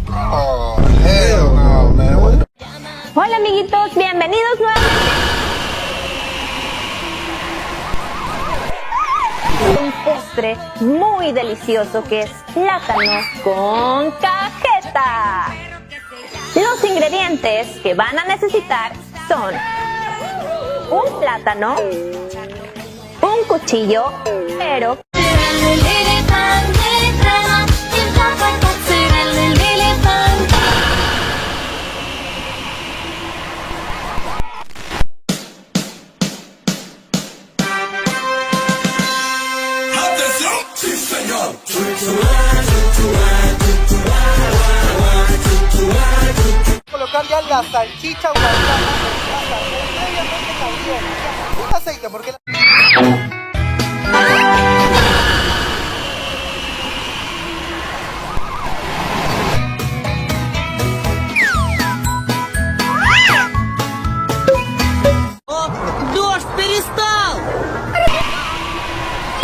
Oh, hell no, man. Hola amiguitos, bienvenidos nuevamente. Un postre muy delicioso que es plátano con cajeta. Los ingredientes que van a necesitar son un plátano, un cuchillo, pero Colocar ya la salchicha guardada previamente caliente, un aceite porque